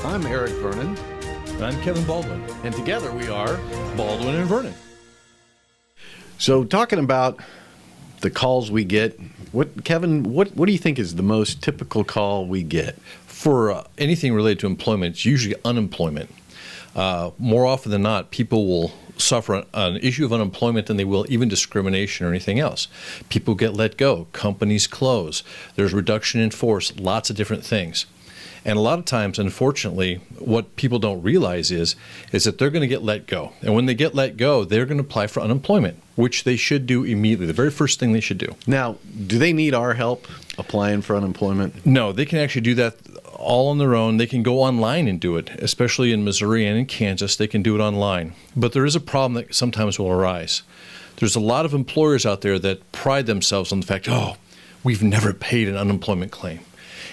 I'm Eric Vernon. And I'm Kevin Baldwin. And together we are Baldwin and Vernon. So talking about the calls we get, Kevin, what do you think is the most typical call we get? For anything related to employment, it's usually unemployment. More often than not, people will suffer an issue of unemployment than they will even discrimination or anything else. People get let go, companies close, there's reduction in force, lots of different things. And a lot of times, unfortunately, what people don't realize is that they're going to get let go. And when they get let go, they're going to apply for unemployment, which they should do immediately, the very first thing they should do. Now, do they need our help applying for unemployment? No, they can actually do that all on their own. They can go online and do it, especially in Missouri and in Kansas. They can do it online. But there is a problem that sometimes will arise. There's a lot of employers out there that pride themselves on the fact, we've never paid an unemployment claim.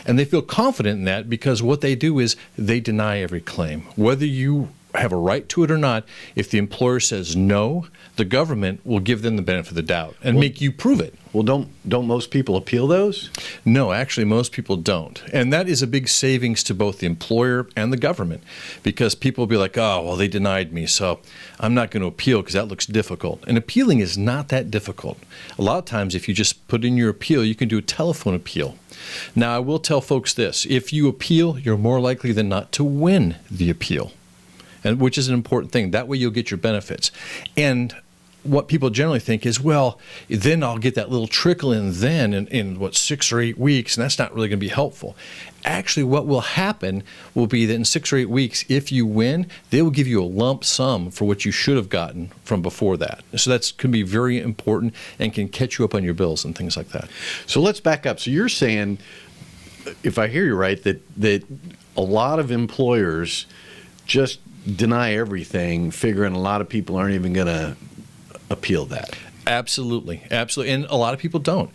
And they feel confident in that because what they do is they deny every claim. Whether you have a right to it or not, if the employer says no, the government will give them the benefit of the doubt and make you prove it. Well, don't most people appeal those? No, actually, most people don't. And that is a big savings to both the employer and the government because people will be like, they denied me, so I'm not going to appeal because that looks difficult. And appealing is not that difficult. A lot of times, if you just put in your appeal, you can do a telephone appeal. Now, I will tell folks this. If you appeal, you're more likely than not to win the appeal, and which is an important thing. That way you'll get your benefits. And what people generally think is, then I'll get that little trickle in 6 or 8 weeks, and that's not really going to be helpful. Actually, what will happen will be that in 6 or 8 weeks, if you win, they will give you a lump sum for what you should have gotten from before that. So that can be very important and can catch you up on your bills and things like that. So let's back up. So you're saying, if I hear you right, that a lot of employers just deny everything, figuring a lot of people aren't even going to appeal that. Absolutely. And a lot of people don't.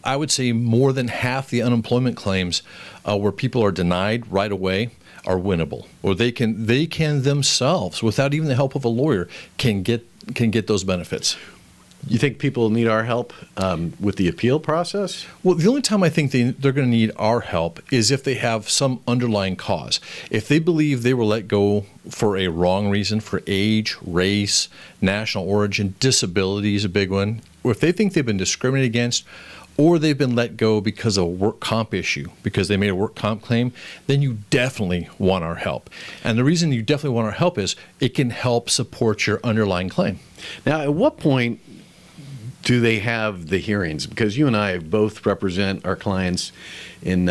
I would say more than half the unemployment claims where people are denied right away are winnable, or they can themselves, without even the help of a lawyer, can get those benefits. You think people need our help with the appeal process? Well, the only time I think they're going to need our help is if they have some underlying cause. If they believe they were let go for a wrong reason, for age, race, national origin, disability is a big one, or if they think they've been discriminated against, or they've been let go because of a work comp issue, because they made a work comp claim, then you definitely want our help. And the reason you definitely want our help is it can help support your underlying claim. Now, at what point do they have the hearings? Because you and I both represent our clients in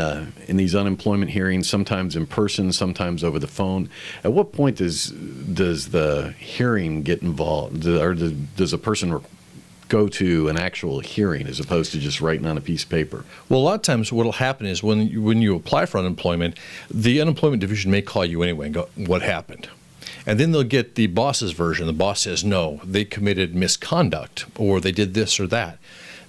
these unemployment hearings, sometimes in person, sometimes over the phone. At what point does the hearing get involved, or does a person go to an actual hearing as opposed to just writing on a piece of paper? Well, a lot of times what will happen is when you apply for unemployment, the unemployment division may call you anyway and go, what happened? And then they'll get the boss's version. The boss says, no, they committed misconduct, or they did this or that.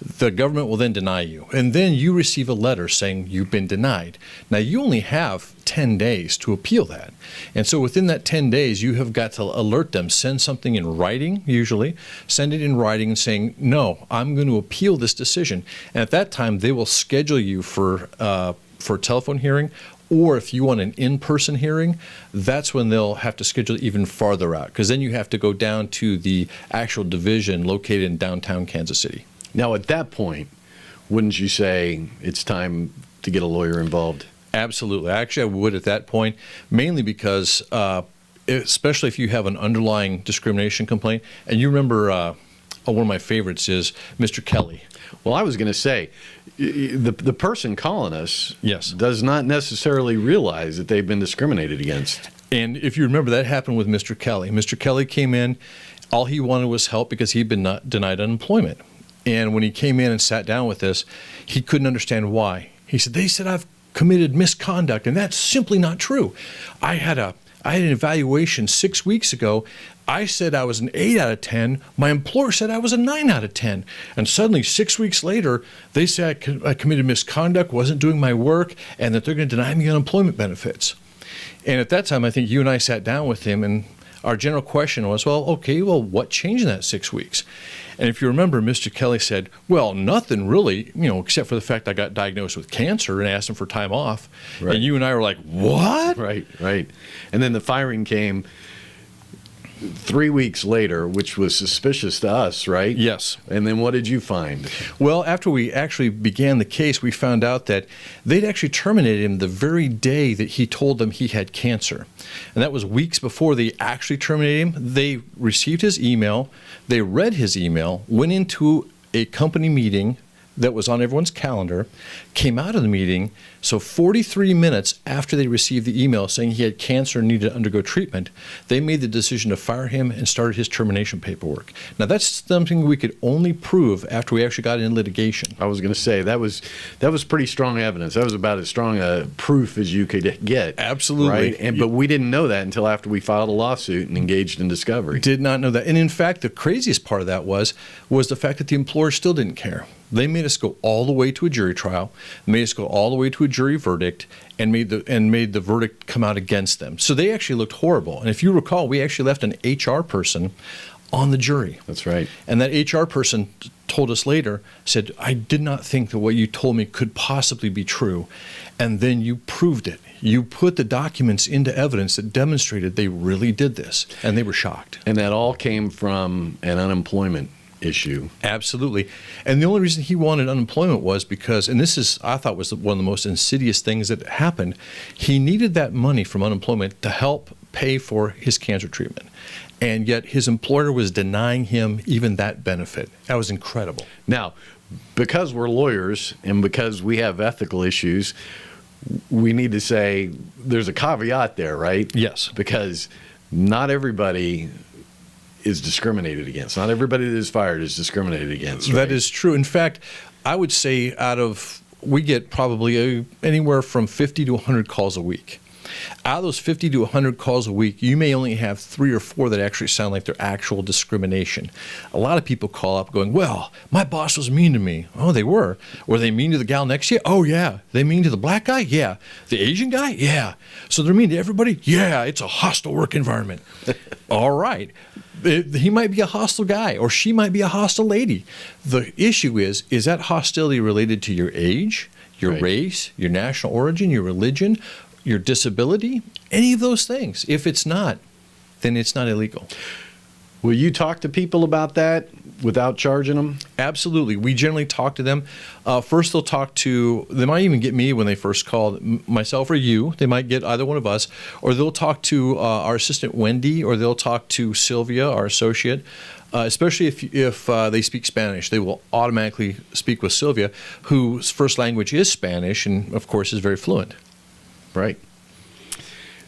The government will then deny you. And then you receive a letter saying you've been denied. Now, you only have 10 days to appeal that. And so within that 10 days, you have got to alert them, send something in writing, usually, send it in writing and saying, no, I'm going to appeal this decision. And at that time, they will schedule you for a telephone hearing. Or if you want an in-person hearing, that's when they'll have to schedule it even farther out, because then you have to go down to the actual division located in downtown Kansas City. Now, at that point, wouldn't you say it's time to get a lawyer involved? Absolutely. Actually, I would at that point, mainly because, especially if you have an underlying discrimination complaint, and you remember one of my favorites is Mr. Kelly. Well, I was going to say, the person calling us Yes. does not necessarily realize that they've been discriminated against. And if you remember, that happened with Mr. Kelly. Mr. Kelly came in, all he wanted was help because he'd been denied unemployment. And when he came in and sat down with us, he couldn't understand why. He said, they said I've committed misconduct, and that's simply not true. I had an evaluation 6 weeks ago. I said I was an 8 out of 10. My employer said I was a 9 out of 10. And suddenly, 6 weeks later, they say I committed misconduct, wasn't doing my work, and that they're going to deny me unemployment benefits. And at that time, I think you and I sat down with him, and our general question was, well, okay, well, what changed in that 6 weeks? And if you remember, Mr. Kelly said, well, nothing really, except for the fact I got diagnosed with cancer and asked him for time off. Right. And you and I were like, what? Right. And then the firing came 3 weeks later, which was suspicious to us, right? Yes. And then what did you find? Well, after we actually began the case, we found out that they'd actually terminated him the very day that he told them he had cancer. And that was weeks before they actually terminated him. They received his email, they read his email, went into a company meeting that was on everyone's calendar, came out of the meeting. So 43 minutes after they received the email saying he had cancer and needed to undergo treatment, they made the decision to fire him and started his termination paperwork. Now, that's something we could only prove after we actually got in litigation. I was going to say that was pretty strong evidence. That was about as strong a proof as you could get. Absolutely. Right? But we didn't know that until after we filed a lawsuit and engaged in discovery. Did not know that. And in fact, the craziest part of that was the fact that the employer still didn't care. They made us go all the way to a jury trial, made us go all the way to a jury verdict, and made the verdict come out against them. So they actually looked horrible. And if you recall, we actually left an HR person on the jury. That's right. And that HR person told us later, said, I did not think that what you told me could possibly be true. And then you proved it. You put the documents into evidence that demonstrated they really did this. And they were shocked. And that all came from an unemployment issue. Absolutely. And the only reason he wanted unemployment was because, and this is, I thought, was one of the most insidious things that happened, he needed that money from unemployment to help pay for his cancer treatment. And yet his employer was denying him even that benefit. That was incredible. Now, because we're lawyers and because we have ethical issues, we need to say there's a caveat there, right? Yes. Because not everybody is discriminated against. Not everybody that is fired is discriminated against. Right? That is true. In fact, I would say we get probably anywhere from 50 to 100 calls a week. Out of those 50 to 100 calls a week, you may only have 3 or 4 that actually sound like they're actual discrimination. A lot of people call up going, well, my boss was mean to me. Oh, they were. Were they mean to the gal next to you? Oh, yeah. They mean to the black guy? Yeah. The Asian guy? Yeah. So they're mean to everybody? Yeah. It's a hostile work environment. All right. He might be a hostile guy, or she might be a hostile lady. The issue is that hostility related to your age, your Right. race, your national origin, your religion, your disability, any of those things? If it's not, then it's not illegal. Will you talk to people about that without charging them? Absolutely. We generally talk to them. First, they might even get me when they first call, myself or you. They might get either one of us, or they'll talk to our assistant, Wendy, or they'll talk to Sylvia, our associate. Especially if they speak Spanish, they will automatically speak with Sylvia, whose first language is Spanish and, of course, is very fluent. Right.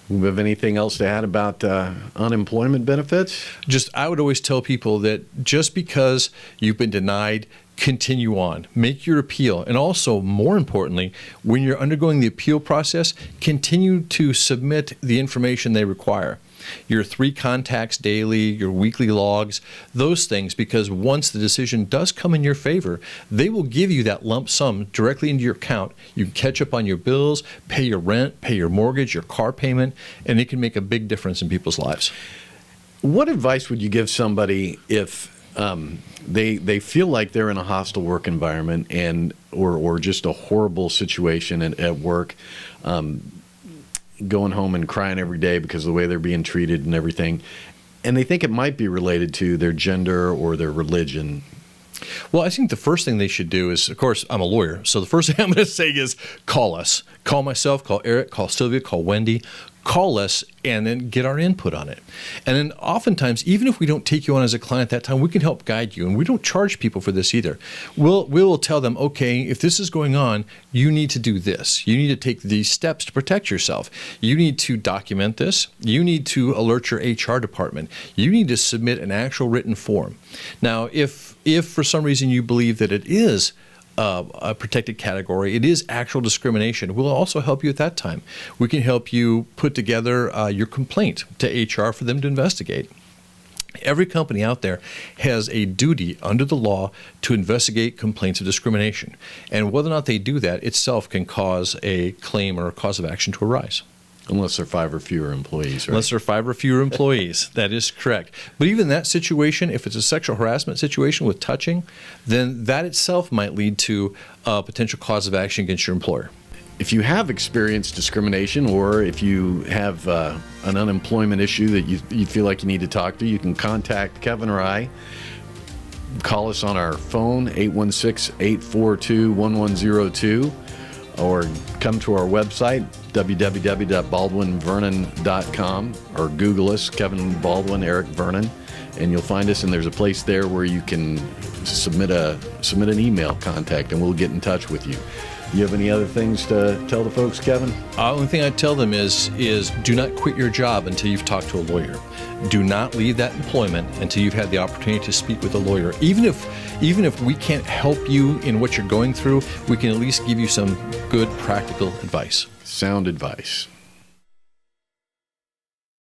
Do you have anything else to add about unemployment benefits? I would always tell people that just because you've been denied, continue on. Make your appeal. And also, more importantly, when you're undergoing the appeal process, continue to submit the information they require. Your 3 contacts daily, your weekly logs, those things, because once the decision does come in your favor, they will give you that lump sum directly into your account. You can catch up on your bills, pay your rent, pay your mortgage, your car payment, and it can make a big difference in people's lives. What advice would you give somebody if they feel like they're in a hostile work environment or just a horrible situation at work, going home and crying every day because of the way they're being treated and everything, and they think it might be related to their gender or their religion? Well, I think the first thing they should do is, of course, I'm a lawyer, so the first thing I'm going to say is call us. Call myself, call Eric, call Sylvia, call Wendy. Call us and then get our input on it. And then oftentimes, even if we don't take you on as a client at that time, we can help guide you. And we don't charge people for this either. We'll tell them, okay, if this is going on, you need to do this. You need to take these steps to protect yourself. You need to document this. You need to alert your HR department. You need to submit an actual written form. Now, if for some reason you believe that it is a protected category, it is actual discrimination, we'll also help you at that time. We can help you put together your complaint to HR for them to investigate. Every company out there has a duty under the law to investigate complaints of discrimination. And whether or not they do that itself can cause a claim or a cause of action to arise. Unless they're 5 or fewer employees, right? Unless there are 5 or fewer employees. That is correct. But even that situation, if it's a sexual harassment situation with touching, then that itself might lead to a potential cause of action against your employer. If you have experienced discrimination, or if you have an unemployment issue that you feel like you need to talk to, you can contact Kevin or I. Call us on our phone, 816-842-1102, or come to our website, www.baldwinvernon.com, or Google us, Kevin Baldwin, Eric Vernon, and you'll find us, and there's a place there where you can submit an email contact, and we'll get in touch with you. You have any other things to tell the folks, Kevin? The only thing I tell them is do not quit your job until you've talked to a lawyer. Do not leave that employment until you've had the opportunity to speak with a lawyer. Even if we can't help you in what you're going through, we can at least give you some good practical advice. Sound advice.